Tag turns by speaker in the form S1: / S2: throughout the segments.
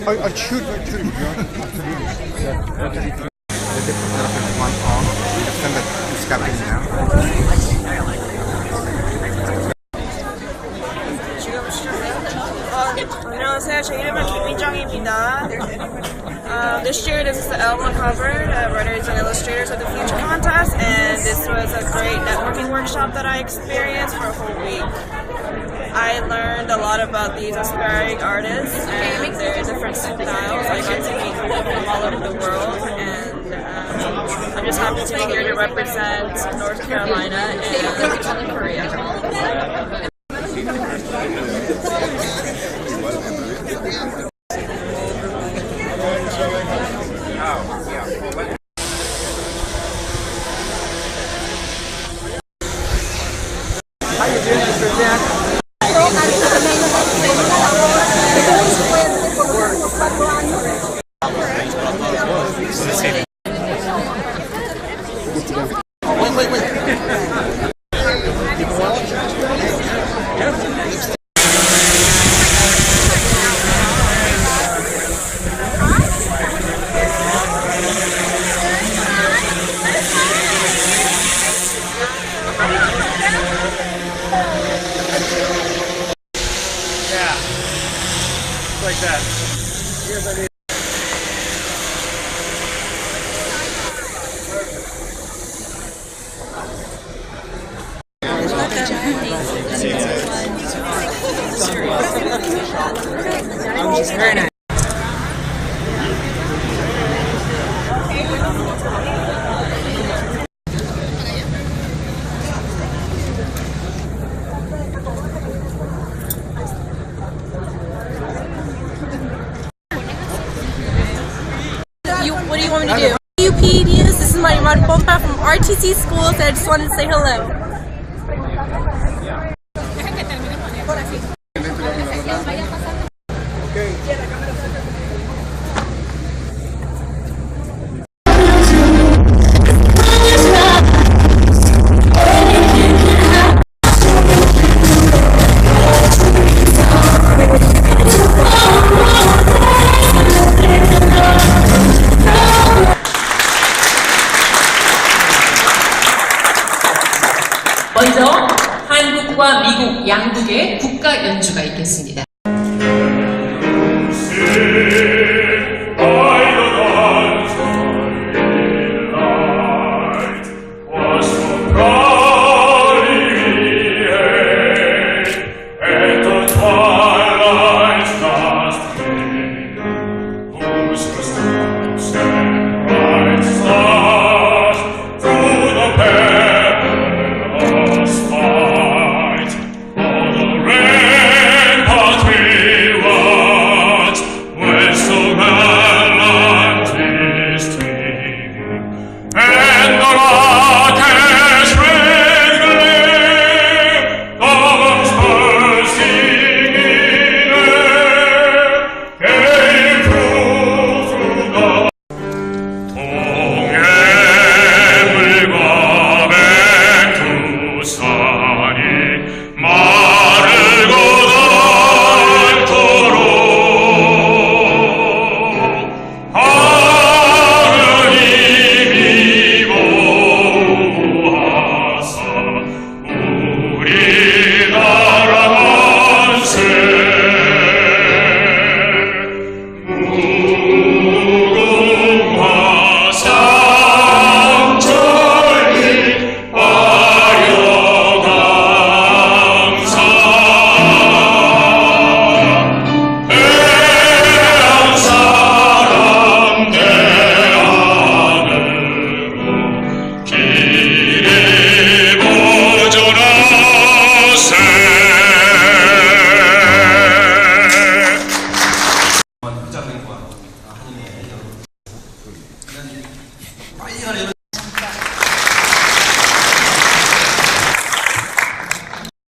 S1: Açıyor.
S2: 안녕하세요. 제 이름은 김민정입니다. This year, this is the Elma covered Writers and Illustrators of the Future contest, and this was a great networking workshop that I experienced for a whole week. I learned a lot about these aspiring artists and their different styles. I got to meet people from all over the world, and I'm just happy to be here to represent North Carolina and Korea.
S1: How you doing, Mr. Jack?
S3: Like that. Here's I need. Very nice.
S4: What do you want me to do? UPDs, this is my Bopa from RTC Schools, and I just wanted to say hello.
S5: 먼저 한국과 미국 양국의 국가 연주가 있겠습니다.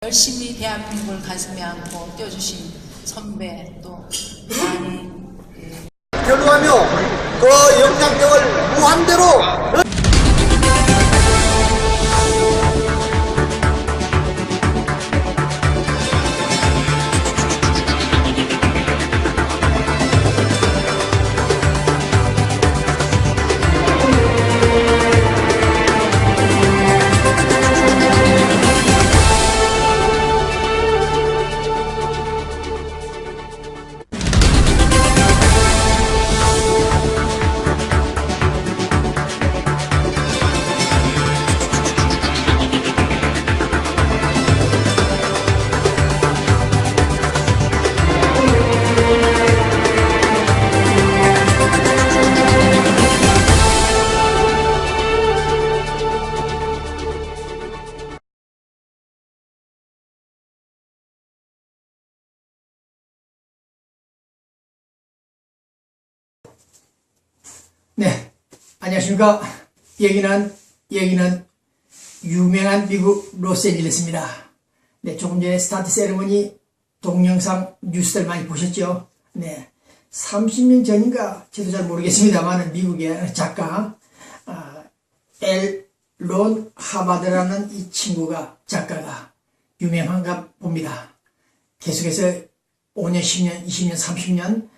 S6: 열심히 대한민국을 가슴에 안고 뛰어주신 선배 또 많이
S7: 결루하며 그 영향력을 무한대로
S1: 네, 안녕하십니까. 여기는 유명한 미국 로스앤젤레스입니다. 네, 조금 전에 스타트 세레머니 동영상 뉴스들 많이 보셨죠? 네, 30년 전인가 저도 잘 모르겠습니다만 미국의 작가 엘 론 하바드라는 이 친구가 작가가 유명한가 봅니다. 계속해서 5년, 10년, 20년, 30년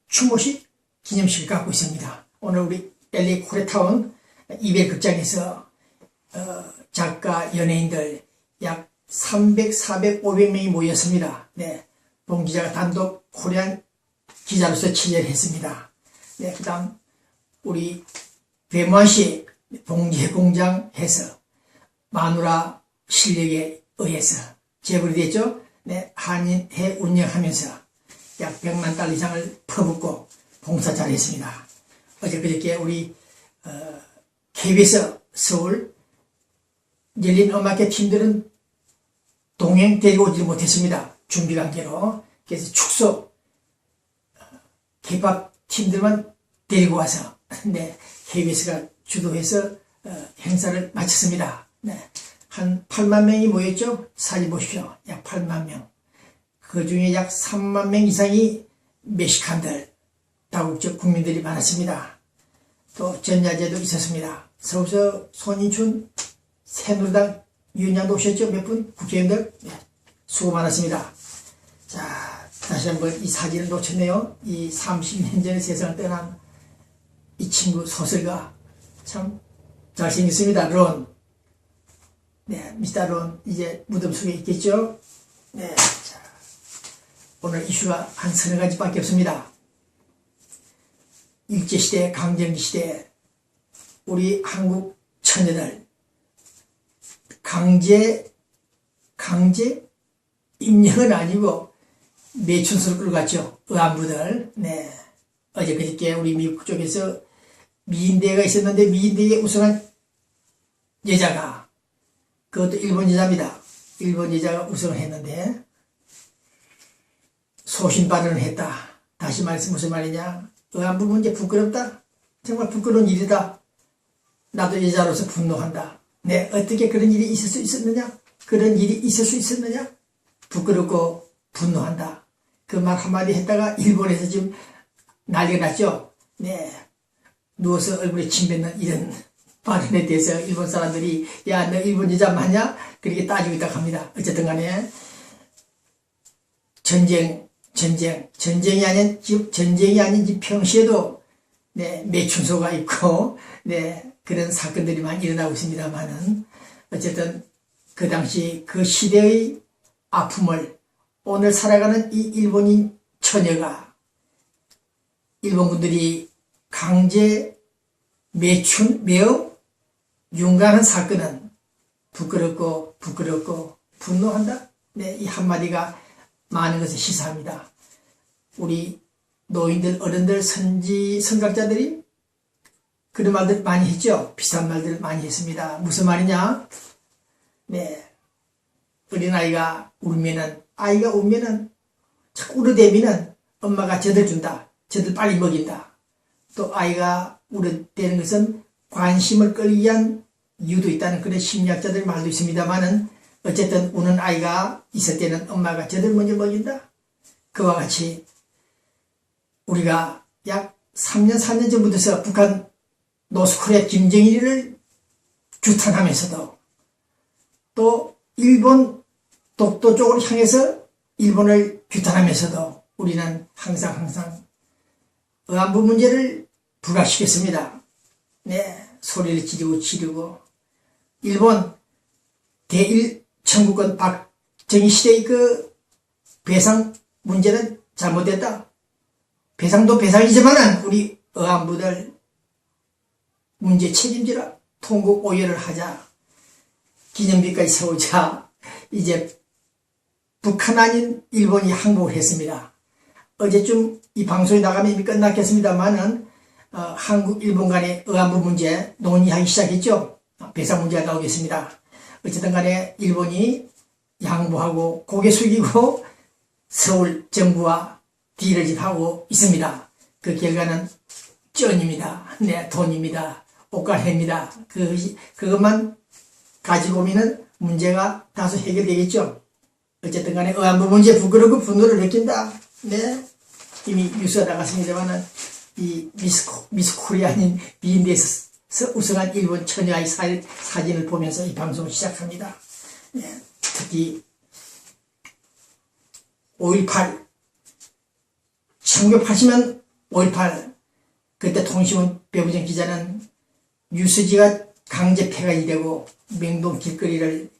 S1: 추모식 기념식을 갖고 있습니다. 오늘 우리 LA 코리아타운 이베 극장에서 작가, 연예인들 약 300, 400, 500명이 모였습니다. 네, 봉 기자가 단독 코리안 기자로서 취재를 했습니다. 네, 그 다음 우리 배무한시 봉제공장에서 마누라 실력에 의해서 재벌이 됐죠. 네, 한인회 운영하면서 약 100만 달러 이상을 퍼붓고 봉사 잘했습니다. 어저께 우리 KBS 서울 열린 음악회 팀들은 동행 데리고 오지 못했습니다. 준비 관계로. 그래서 축소 K-POP 팀들만 데리고 와서 네, KBS가 주도해서 행사를 마쳤습니다. 네, 한 8만 명이 모였죠. 사진 보십시오. 약 8만 명. 그 중에 약 3만 명 이상이 멕시칸들, 다국적 국민들이 많았습니다. 또 전야제도 있었습니다. 서울서 손인춘 새누리당 위원장도 오셨죠? 몇 분? 국회의원들? 네, 수고 많았습니다. 자, 다시 한번 이 사진을 놓쳤네요. 이 30년 전에 세상을 떠난 이 친구 소설가 참 잘생겼습니다. 론. 네, 미스터 론 이제 무덤 속에 있겠죠? 네, 자, 오늘 이슈가 한 서너 가지밖에 없습니다. 일제시대, 강점기시대 우리 한국 처녀들 강제 임명은 아니고 매춘수로 끌고 갔죠. 의안부들. 네, 어저께 우리 미국 쪽에서 미인대회가 있었는데 미인대회에 우승한 여자가 그것도 일본 여자입니다. 일본 여자가 우승을 했는데 소신 발언을 했다. 다시 말해서 무슨 말이냐. 의안부 문제 부끄럽다. 정말 부끄러운 일이다. 나도 여자로서 분노한다. 네, 어떻게 그런 일이 있을 수 있었느냐? 그런 일이 있을 수 있었느냐? 부끄럽고 분노한다. 그 말 한마디 했다가 일본에서 지금 난리가 났죠. 네, 누워서 얼굴에 침 뱉는 이런 발언에 대해서 일본 사람들이 야, 너 일본 여자 맞냐? 그렇게 따지고 있다고 합니다. 어쨌든 간에 전쟁이 아닌 지 평시에도 네, 매춘소가 있고 네, 그런 사건들이 많이 일어나고 있습니다만은 어쨌든 그 당시 그 시대의 아픔을 오늘 살아가는 이 일본인 처녀가 일본군들이 강제 매춘 매우 윤곽한 사건은 부끄럽고 분노한다. 네, 이 한마디가 많은 것을 시사합니다. 우리 노인들, 어른들, 선각자들이 그런 말들 많이 했죠. 비슷한 말들 많이 했습니다. 무슨 말이냐? 네, 어린아이가 울면은 자꾸 울어대면은 엄마가 젖을 준다. 젖을 빨리 먹인다. 또 아이가 울어대는 것은 관심을 끌기 위한 이유도 있다는 그런 심리학자들 말도 있습니다만은 어쨌든 우는 아이가 있을 때는 엄마가 젖을 먼저 먹인다. 그와 같이 우리가 약 3년, 4년 전부터 북한 노스코리아 김정일을 규탄하면서도 또 일본 독도 쪽으로 향해서 일본을 규탄하면서도 우리는 항상 의안부 문제를 부각시켰습니다. 네, 소리를 지르고 일본 대일 청구권 박정희 시대의 그 배상 문제는 잘못됐다. 배상도 배상이지만은 우리 의안부들 문제 책임지라. 통곡 오열을 하자. 기념비까지 세우자. 이제 북한 아닌 일본이 항복을 했습니다. 어제쯤 이 방송이 나가면 이미 끝났겠습니다만은 한국, 일본 간의 의안부 문제 논의하기 시작했죠. 배상 문제가 나오겠습니다. 어쨌든 간에 일본이 양보하고 고개 숙이고 서울 정부와 딜을 하고 있습니다. 그 결과는 쩐입니다. 네, 돈입니다. 옷가래입니다. 그것만 가지고 오면은 문제가 다소 해결되겠죠. 어쨌든 간에 의안부 문제 부끄럽고 분노를 느낀다. 네. 이미 뉴스가 나갔습니다만은 이 미스 코리아인 미인대에서 우승한 일본 처녀의 사진을 보면서 이 방송을 시작합니다. 네. 특히 5.18 1980년 5.18 그때 통신원 배부정 기자는 뉴스지가 강제 폐간이 되고 명동 길거리를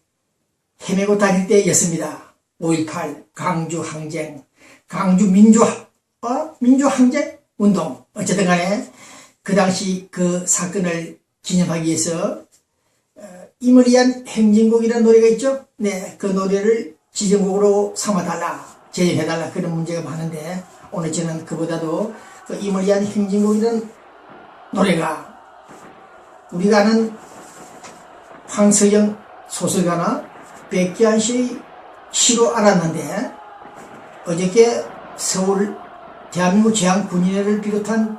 S1: 헤매고 다닐 때였습니다. 5.18 광주 항쟁, 광주 민주항쟁 운동. 어쨌든 간에 그 당시 그 사건을 기념하기 위해서 이머리한 행진곡이라는 노래가 있죠. 네, 그 노래를 지정곡으로 삼아달라, 제정해달라 그런 문제가 많은데 오늘 저는 그보다도 그 이머리한 행진곡이라는 노래가 우리가 아는 황석영 소설가나 백기환 씨의 시로 알았는데 어저께 서울 대한민국 제한군인회를 비롯한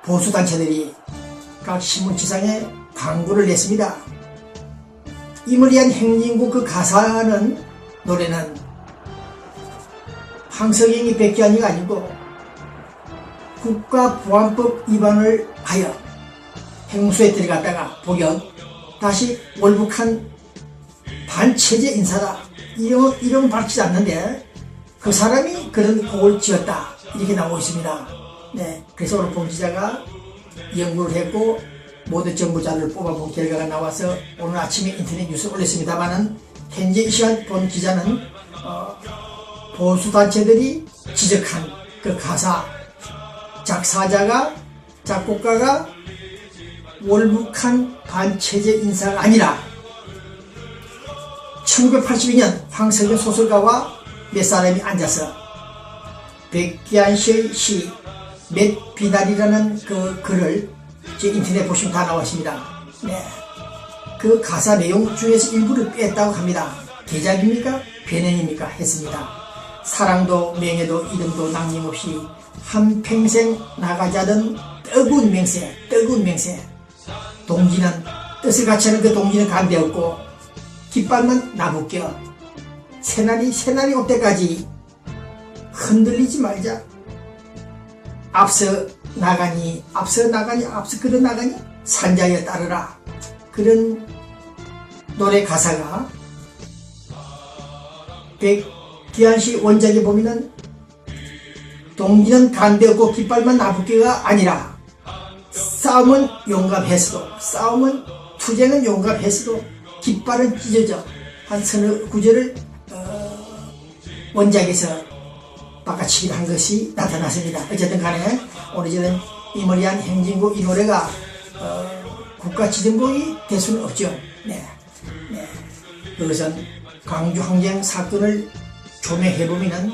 S1: 보수단체들이 각 신문지상에 광고를 냈습니다. 이머리한 행진곡 그 가사는 노래는 황석영이 백기환이가 아니고 국가보안법 위반을 하여 행수에 들어갔다가 복역 다시 월북한 반체제 인사다. 이름은 밝히지 않는데 그 사람이 그런 곡을 지었다. 이렇게 나오고 있습니다. 네, 그래서 오늘 본 기자가 연구를 했고 모든 정보 자료를 뽑아본 결과가 나와서 오늘 아침에 인터넷 뉴스에 올렸습니다만은 현재 이 시간 본 기자는 보수단체들이 지적한 그 가사 작사자가 작곡가가 월북한 반체제 인사가 아니라 1982년 황석영 소설가와 몇 사람이 앉아서 백기환 씨의 시 맷비달이라는 그 글을 제 인터넷 보시면 다 나와 있습니다. 네. 그 가사 내용 중에서 일부를 뺐다고 합니다. 개작입니까? 변형입니까? 했습니다. 사랑도 명예도 이름도 남김없이 한평생 나가자던 뜨거운 맹세. 동지는 뜻을 같이 하는 그 동지는 간대었고 깃발만 나붙겨 새날이 올 때까지 흔들리지 말자. 앞서 끌어나가니 산자에 따르라. 그런 노래 가사가 백기환 씨 원작에 보면은 동지는 간대없고 깃발만 나붙기가 아니라 싸움은 용감했어도 투쟁은 용감했어도 깃발은 찢어져 한 서너 구절을 원작에서 바꿔치기를 한 것이 나타났습니다. 어쨌든 간에 오늘 저는 이머리한 행진곡 이 노래가 국가 지정곡이 될 수는 없죠. 네. 그것은 광주 항쟁 사건을 조명해보면은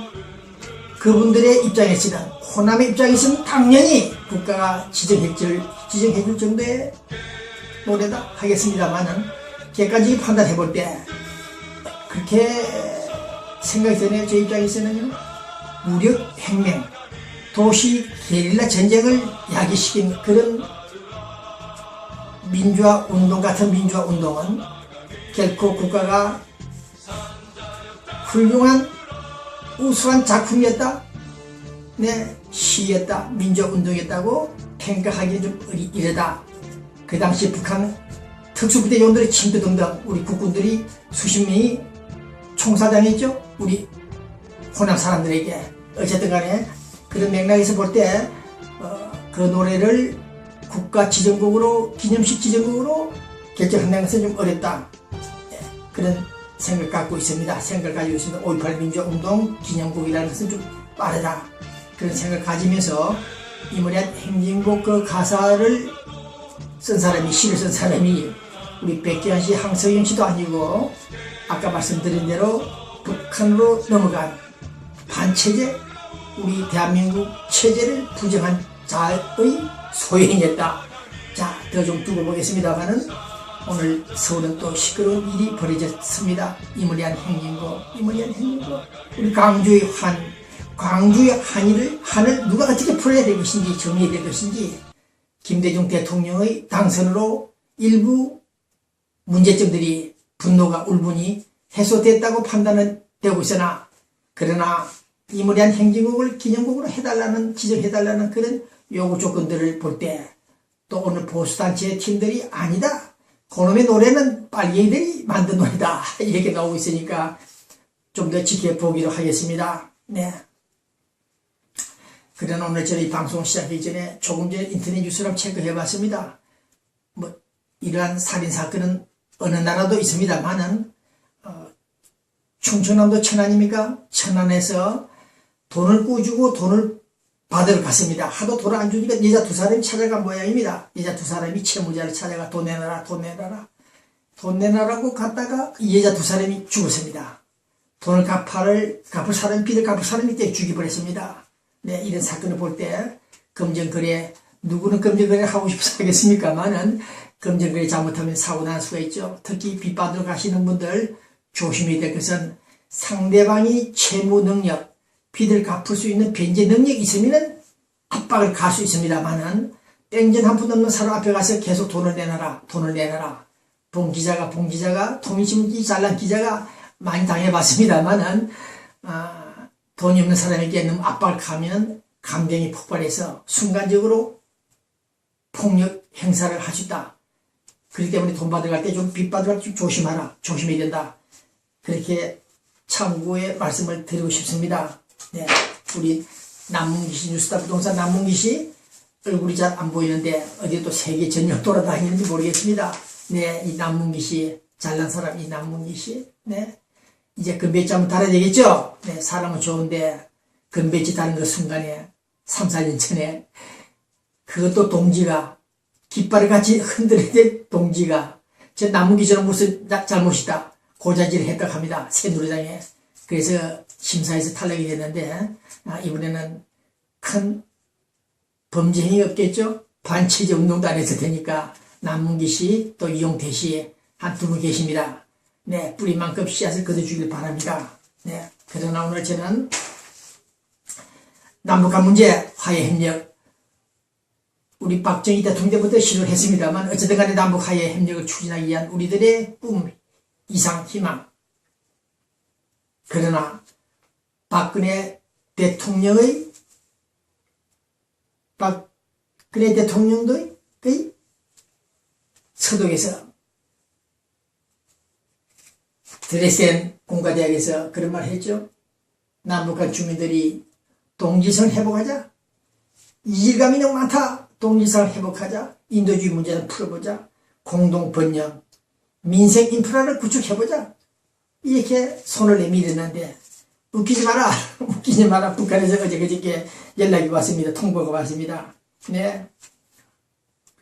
S1: 그분들의 입장에서는 호남의 입장에서는 당연히 국가가 지정해줄 정도의 노래다 하겠습니다만은 객관적인 판단해볼 때 그렇게 생각이 드네요. 제 입장에서는 무력 혁명, 도시 게릴라 전쟁을 야기시킨 그런 민주화 운동 같은 민주화 운동은 결코 국가가 훌륭한 우수한 작품이었다, 네, 시였다, 민주운동이었다고 평가하기 좀 이르다. 그 당시 북한 특수부대 요원들의 침투 등등 우리 국군들이 수십 명이 총사당했죠. 우리 호남 사람들에게. 어쨌든 간에 그런 맥락에서 볼 때 그 노래를 국가 지정곡으로 기념식 지정곡으로 결정한다는 것은 좀 어렵다. 네, 그런 생각을 갖고 있습니다. 5.18 민주화운동 기념곡이라는 것은 좀 빠르다. 그런 생각을 가지면서 이머리한 행진곡 그 가사를 쓴 사람이, 시를 쓴 사람이 우리 백기환 씨, 황석영 씨도 아니고 아까 말씀드린 대로 북한으로 넘어간 반체제, 우리 대한민국 체제를 부정한 자의 소행이었다. 자, 더 좀 두고 보겠습만은 오늘 서울은 또 시끄러운 일이 벌어졌습니다. 이머리한 행진곡. 우리 광주의 한을 누가 어떻게 풀어야 될 것인지, 정리해야 될 것인지 김대중 대통령의 당선으로 일부 문제점들이 분노가 울분이 해소됐다고 판단은 되고 있으나 그러나 이무리한 행진곡을 기념곡으로 해달라는 지정해달라는 그런 요구 조건들을 볼 때 또 오늘 보수단체의 팀들이 아니다. 그놈의 노래는 빨갱이들이 만든 노래다. 이렇게 나오고 있으니까 좀 더 지켜보기로 하겠습니다. 네. 그러나 오늘 저희 방송 시작하기 전에 조금 전에 인터넷 뉴스를 체크해봤습니다. 뭐 이러한 살인사건은 어느 나라도 있습니다만은 충청남도 천안입니까? 천안에서 돈을 꾸주고 돈을 받으러 갔습니다. 하도 돈을 안 주니까 여자 두 사람이 찾아간 모양입니다. 여자 두 사람이 채무자를 찾아가 돈 내놔라 돈 내놔라 돈 내놔라고 갔다가 이 여자 두 사람이 죽었습니다. 돈을 갚을 사람이 빚을 갚을 사람이 때 죽여버렸습니다. 네, 이런 사건을 볼 때 검정거래 누구는 검정거래 하고 싶어서 하겠습니까만은 검정거래 잘못하면 사고 날 수가 있죠. 특히 빚 받으러 가시는 분들 조심해야 될 것은 상대방이 채무 능력 빚을 갚을 수 있는 변제 능력이 있으면 압박을 갈 수 있습니다만은 땡전 한 푼 없는 사람 앞에 가서 계속 돈을 내놔라 돈을 내놔라 봉 기자가 통일신문지 잘난 기자가 많이 당해봤습니다만은 돈이 없는 사람에게 너무 압박을 가면 감정이 폭발해서 순간적으로 폭력 행사를 할 수 있다. 그렇기 때문에 돈 받으러 갈 때 좀 빚 받으러 갈 때 좀 조심하라 조심해야 된다. 그렇게 참고의 말씀을 드리고 싶습니다. 네, 우리 남문기씨 뉴스타 부동산 남문기씨 얼굴이 잘 안 보이는데 어디 또 세계 전역 돌아다니는지 모르겠습니다. 네, 이 남문기씨 잘난 사람 이 남문기씨 네, 이제 금배지 한번 달아야 되겠죠? 네, 사람은 좋은데 금배지 다는 그 순간에 3, 4년 전에 그것도 동지가 깃발을 같이 흔들어야 될 동지가 저 남문기씨는 무슨 잘못이다 고자질을 했다고 합니다. 새누리당에. 그래서 심사에서 탈락이 됐는데 이번에는 큰 범죄 행위 없겠죠? 반체제 운동도 안 해도 되니까 남문기 씨 또 이용태 씨 한 두 분 계십니다. 네, 뿌리만큼 씨앗을 거둬주길 바랍니다. 네, 그러나 오늘 저는 남북한 문제 화해 협력 우리 박정희 대통령 때부터 시도를 했습니다만 어쨌든 간에 남북 화해 협력을 추진하기 위한 우리들의 꿈 이상 희망 그러나 박근혜 대통령의 서독에서 드레센 공과대학에서 그런 말 했죠. 남북한 주민들이 동지성 회복하자. 이질감이 너무 많다. 동지성을 회복하자. 인도주의 문제를 풀어보자. 공동 번영 민생 인프라를 구축해보자. 이렇게 손을 내밀었는데 웃기지 마라. 웃기지 마라. 북한에서 어저께 연락이 왔습니다. 통보가 왔습니다. 네,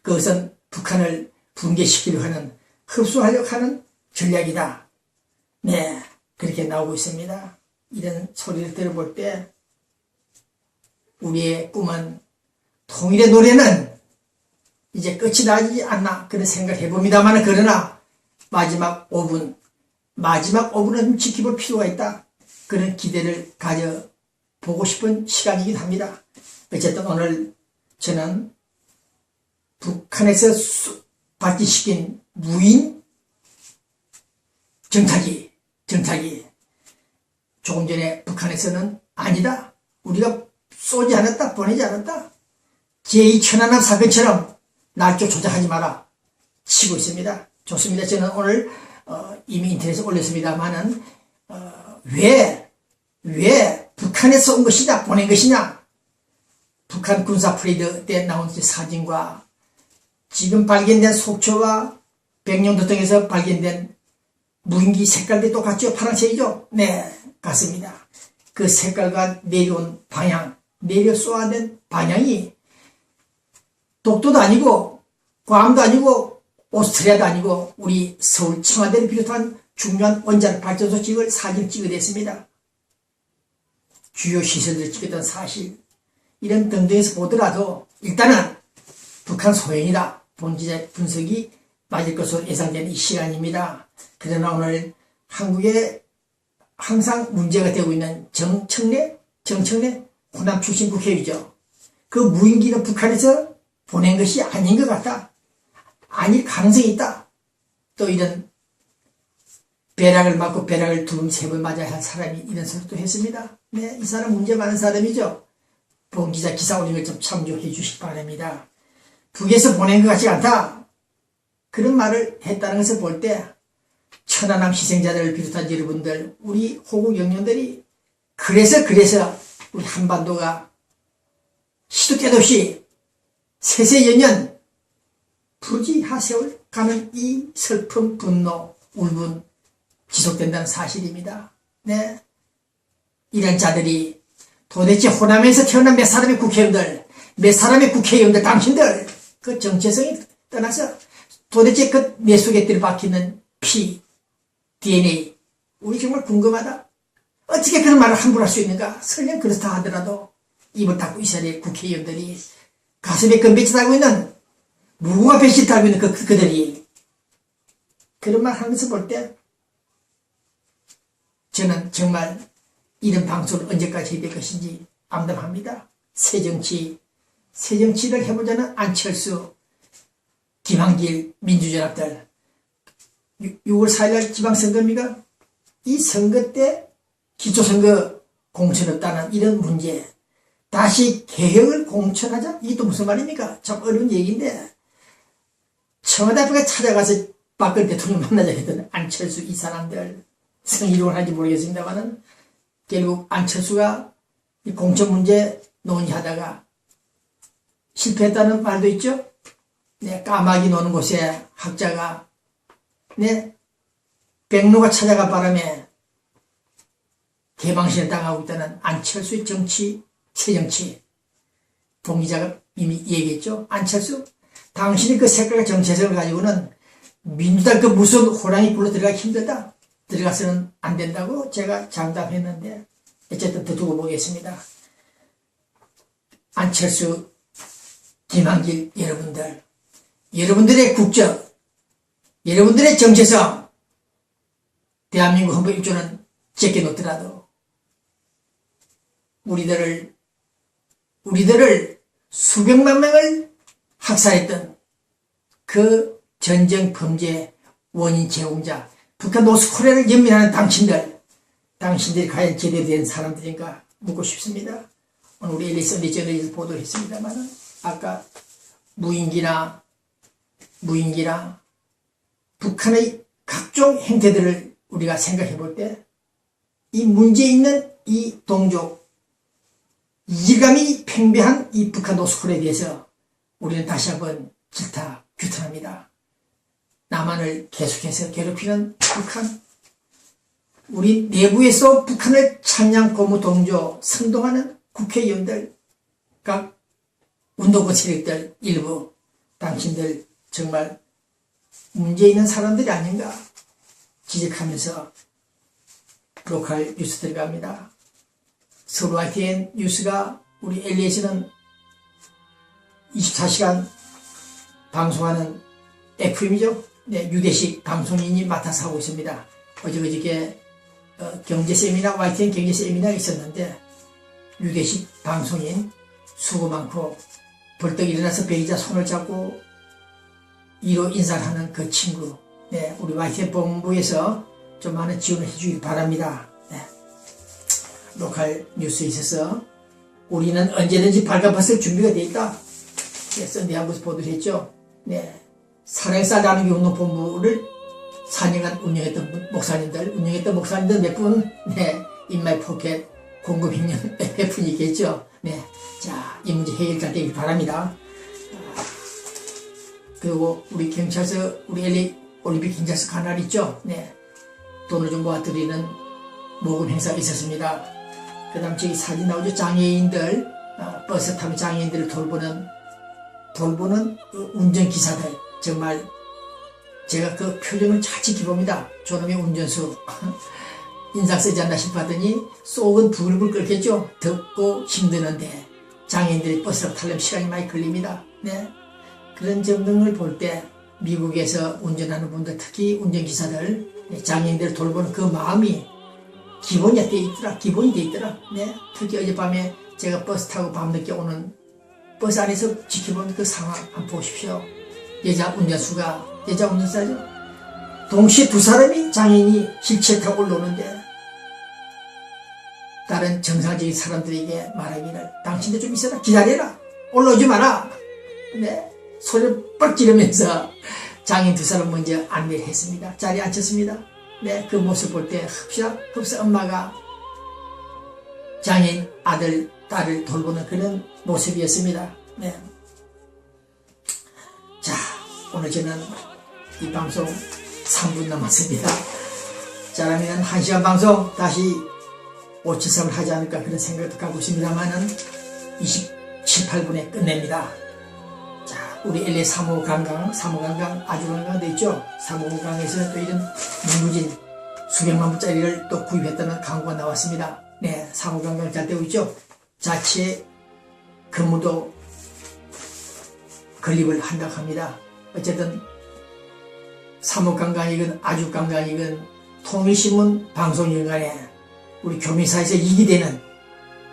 S1: 그것은 북한을 붕괴시키려고 하는 흡수하려고 하는 전략이다. 네, 그렇게 나오고 있습니다. 이런 소리를 들어볼 때 우리의 꿈은 통일의 노래는 이제 끝이 나지 않나 그런 생각을 해봅니다만 그러나 마지막 5분은 좀 지켜볼 필요가 있다. 그런 기대를 가져보고 싶은 시간이긴 합니다. 어쨌든 오늘 저는 북한에서 발진시킨 무인 정찰기 조금 전에 북한에서는 아니다. 우리가 쏘지 않았다. 보내지 않았다. 제2천안함 사건처럼 날조 조작하지 마라. 치고 있습니다. 좋습니다. 저는 오늘 이미 인터넷에 올렸습니다만은 왜 북한에서 온 것이냐 보낸 것이냐 북한 군사 프레이드 때 나온 사진과 지금 발견된 속초와 백령도 등에서 발견된 무인기 색깔도 똑같죠? 파란색이죠? 네, 같습니다. 그 색깔과 내려온 방향, 내려 쏘아낸 방향이 독도도 아니고 괌도 아니고 오스트리아도 아니고 우리 서울 청와대를 비롯한 중요한 원자력 발전소 찍을 사진을 찍어냈습니다. 주요 시설들을 찍었던 사실 이런 등등에서 보더라도 일단은 북한 소행이다. 본질의 분석이 맞을 것으로 예상되는 이 시간입니다. 그러나 오늘 한국에 항상 문제가 되고 있는 정청래 호남 출신 국회의죠. 그 무인기는 북한에서 보낸 것이 아닌 것 같다. 아닐 가능성이 있다. 또 이런 배락을 맞고 배락을 두 번, 세 번 맞아야 할 사람이 이런 소리도 했습니다. 네, 이 사람 문제 많은 사람이죠. 본 기자 기사 올린 걸 좀 참조해 주시기 바랍니다. 북에서 보낸 것 같지 않다. 그런 말을 했다는 것을 볼 때 천안함 희생자들을 비롯한 여러분들, 우리 호국 영령들이 그래서 우리 한반도가 시도 때도 없이 세세연년 부지하 세월 가는 이 슬픔, 분노, 울분 지속된다는 사실입니다. 네, 이런 자들이 도대체 호남에서 태어난 몇 사람의 국회의원들, 몇 사람의 국회의원들, 당신들 그 정체성이 떠나서 도대체 그 내 속에 들박히는 피, DNA, 우리 정말 궁금하다. 어떻게 그런 말을 함부로 할 수 있는가? 설령 그렇다 하더라도 입을 닫고 있어야 될 국회의원들이, 가슴에 금배지 달고 있는, 무궁화 배지 달고 있는 그들이 그런 말 하면서 볼 때 저는 정말 이런 방송을 언제까지 해야 될 것인지 암담합니다. 새정치를 해보자는 안철수, 김한길 민주연합들, 6월 4일날 지방선거입니까? 이 선거 때 기초선거 공천 없다는 이런 문제, 다시 개혁을 공천하자? 이게 또 무슨 말입니까? 참 어려운 얘기인데, 청와대 앞에 찾아가서 박근혜 대통령 만나자 했던 안철수 이 사람들, 성희롱을 하는지 모르겠습니다만은, 결국 안철수가 이 공천 문제 논의하다가 실패했다는 말도 있죠? 네, 까마귀 노는 곳에 학자가, 네, 백로가 찾아가 바람에 개방신을 당하고 있다는 안철수의 정치, 새정치. 동 기자가 이미 얘기했죠. 안철수, 당신이 그 색깔과 정체성을 가지고는 민주당 그 무슨 호랑이 굴러 들어가기 힘들다. 들어가서는 안 된다고 제가 장담했는데, 어쨌든 더 두고 보겠습니다. 안철수, 김한길 여러분들, 여러분들의 국적, 여러분들의 정체성, 대한민국 헌법 1조는 제껴놓더라도 우리들을 수백만 명을 학살했던 그 전쟁 범죄 원인 제공자, 북한 노스코리아를 연민하는 당신들이 과연 제대로 된 사람들인가 묻고 싶습니다. 오늘 우리 LA 선데이 저널에서 보도를 했습니다만, 아까 무인기나 북한의 각종 행태들을 우리가 생각해 볼 때, 이 문제 있는 이 동족, 이질감이 팽배한 이 북한 노스코리아에 대해서 우리는 다시 한번 질타 규탄합니다. 남한을 계속해서 괴롭히는 북한, 우리 내부에서 북한을 찬양 고무 동조 선동하는 국회의원들, 각 운동권 세력들 일부, 당신들 정말 문제 있는 사람들이 아닌가 지적하면서 로컬 뉴스 들어갑니다. 서울 YTN 뉴스가 우리 LA에서는 24시간 방송하는 FM이죠. 네, 유대식 방송인이 맡아서 하고 있습니다. 어저께 경제 세미나, YTN 경제 세미나가 있었는데, 유대식 방송인 수고 많고 벌떡 일어나서 배기자 손을 잡고 이로 인사를 하는 그 친구, 네, 우리 YTN 본부에서 좀 많은 지원을 해주길 바랍니다. 네. 로컬 뉴스에 있어서 우리는 언제든지 발가벗을 준비가 되어 있다. 네, 썬데이 한국에서 보도를 했죠. 네, 사랑사 나누기 운동본부를 4년간 운영했던 목사님들 몇 분, 네, 인마이 포켓 공급 행령 FF는 있겠죠. 네, 자, 이 문제 해결 되길 바랍니다. 그리고 우리 경찰서, 우리 LA 올림픽 경찰서 관할 있죠. 네, 돈을 좀 모아드리는 모금 행사가 있었습니다. 그 다음 저기 사진 나오죠. 장애인들, 버스 타면 장애인들을 돌보는 운전기사들, 정말 제가 그 표정을 잘 지켜봅니다. 저놈의 운전수 인상 쓰지 않나 싶었더니 속은 부글부글 끓겠죠. 덥고 힘드는데 장애인들이 버스를 타려면 시간이 많이 걸립니다. 네, 그런 점등을 볼 때 미국에서 운전하는 분들, 특히 운전기사들, 장애인들을 돌보는 그 마음이 기본이 돼 있더라. 네, 특히 어젯밤에 제가 버스 타고 밤늦게 오는 버스 안에서 지켜본 그 상황 한번 보십시오. 여자 운전사죠. 동시에 두 사람이 장애인이 휠체어 타고 올라오는데 다른 정상적인 사람들에게 말하기를 당신도 좀 있어라, 기다려라, 올라오지 마라. 네, 소리를 뻑 지르면서 장애인 두 사람 먼저 안내를 했습니다. 자리에 앉혔습니다. 네, 그 모습 볼 때 흡사 엄마가 장애인 아들, 딸을 돌보는 그런 모습이었습니다. 네. 자, 오늘 저는 이 방송 3분 남았습니다. 자, 그러면 1시간 방송 다시 573을 하지 않을까 그런 생각도 갖고 있습니다만은 27, 8분에 끝냅니다. 자, 우리 LA 사모관광 아주 관광돼 있죠. 사모관광에서 또 이런 무무진 수백만 불짜리를 또 구입했다는 광고가 나왔습니다. 네, 사모관광 잘 되고 있죠. 자체 근무도 건립을 한다고 합니다. 어쨌든 사모관광이건 아주관광이건 통일신문 방송연간에 우리 교민사에서 이익이 되는,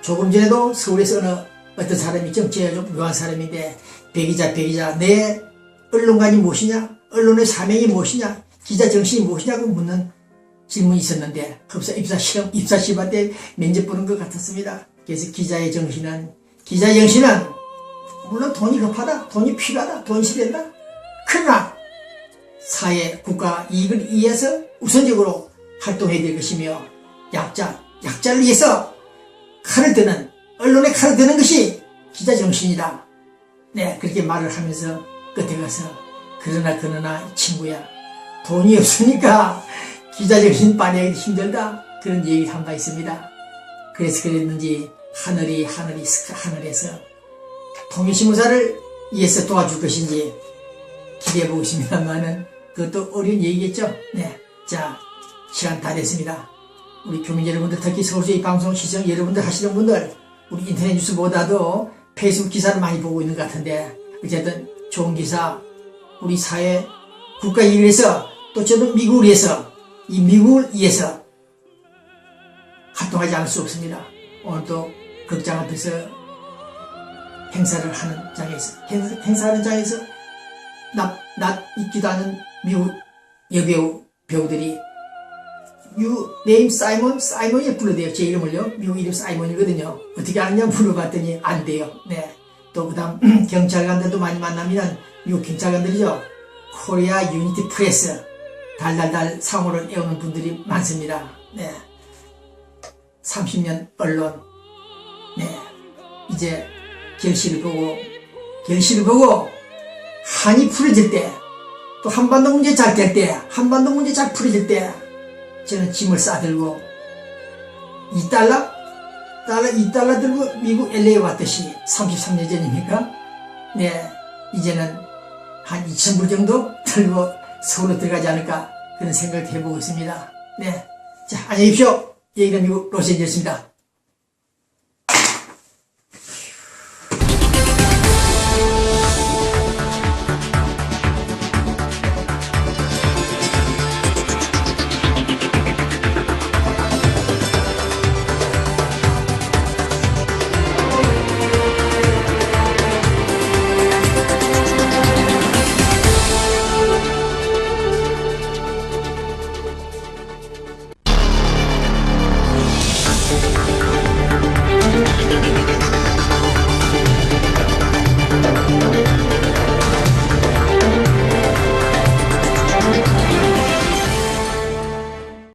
S1: 조금 전에도 서울에서 어떤 사람이 정치에 좀 묘한 사람인데 백이자 내 언론관이 무엇이냐, 언론의 사명이 무엇이냐, 기자 정신이 무엇이냐고 묻는 질문이 있었는데 흡사 입사 시험 때 면접 보는 것 같았습니다. 그래서 기자의 정신은 물론 돈이 급하다, 돈이 필요하다, 돈이 시된다. 그러나 사회, 국가 이익을 위해서 우선적으로 활동해야 될 것이며 약자를 위해서 언론에 칼을 드는 것이 기자 정신이다. 네, 그렇게 말을 하면서 끝에 가서 그러나 친구야, 돈이 없으니까 기자 정신 발휘하기 힘들다, 그런 얘기를 한 바 있습니다. 그래서 그랬는지 하늘에서 통일신문사를 위해서 도와줄 것인지 기대해보고 있습니다만은 그것도 어려운 얘기겠죠. 네, 자, 시간 다 됐습니다. 우리 교민 여러분들, 특히 서울시 이 방송 시청 여러분들 하시는 분들, 우리 인터넷 뉴스보다도 페이스북 기사를 많이 보고 있는 것 같은데, 어쨌든 좋은 기사, 우리 사회, 국가 이익을 위해서, 또 저는 미국을 위해서, 이 미국을 위해서 활동하지 않을 수 없습니다. 오늘도 극장 앞에서 행사를 하는 장에서 낯 익지도 않은 미국 여배우 배우들이 You name Simon? 사이먼이 불러대요. 제 이름을요. 미국 이름 사이먼이거든요. 어떻게 아느냐 물어봤더니 안 돼요. 네. 또 그다음 경찰관들도 많이 만나면 미국 경찰관들이죠. 코리아 유니티 프레스 달달달 상호를 애우는 분들이 많습니다. 네. 30년 언론. 네. 이제 결실을 보고 한이 풀어질 때, 또 한반도 문제 잘 될 때, 한반도 문제 잘 풀어질 때 저는 짐을 싸들고 $2 들고 미국 LA에 왔듯이 33년 전입니까? 네, 이제는 한 2,000불 정도 들고 서울로 들어가지 않을까 그런 생각을 해보고 있습니다. 네, 자, 안녕히 계십시오. 여기는 미국 로스앤젤레스입니다.